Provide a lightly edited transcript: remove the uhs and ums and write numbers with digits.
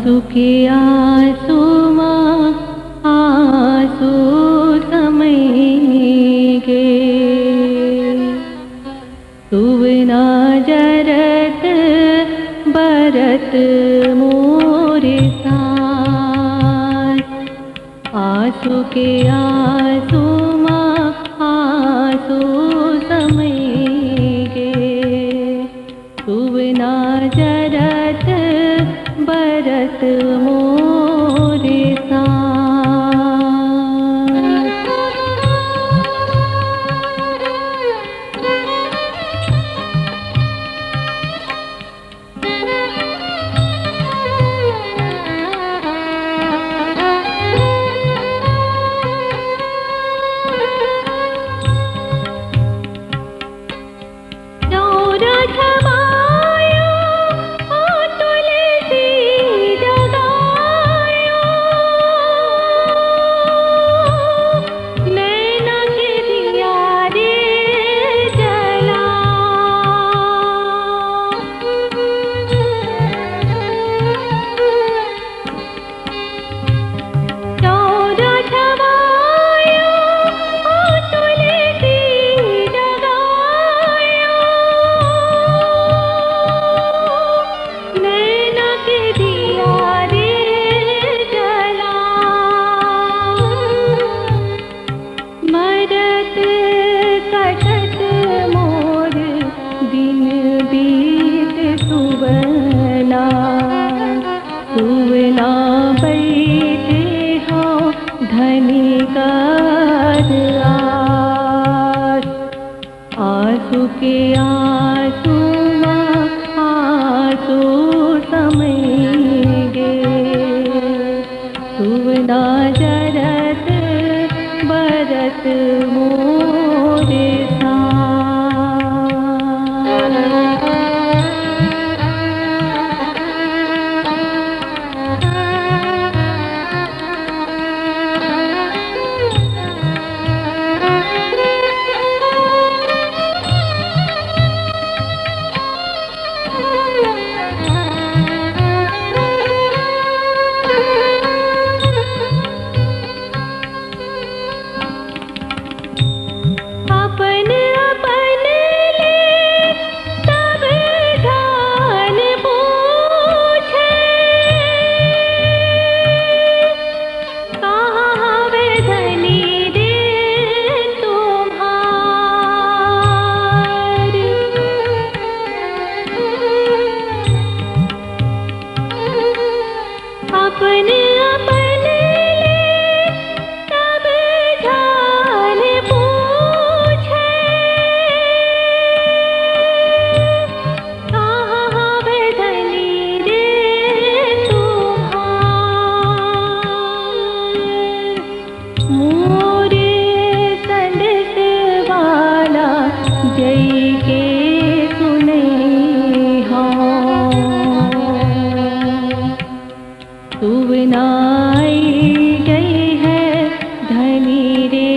आंसू के आंसू माँ आंसू समयगे तुव ना जरत बरत मोरे साथ। आंसू के आंसू माँ आंसू समयगे तुव ना जरत बरत मोरे तुवना बैठे हो धनिकार आस। आंसू के आंसू माँ आंसू समयगे तुवना जरत बरत मोरे अपने अपने सब जान पूछे कहाँ बदली रे तुम्हार। मोरे संदेश वाला जय के सुने तुव नाई गई है धनी रे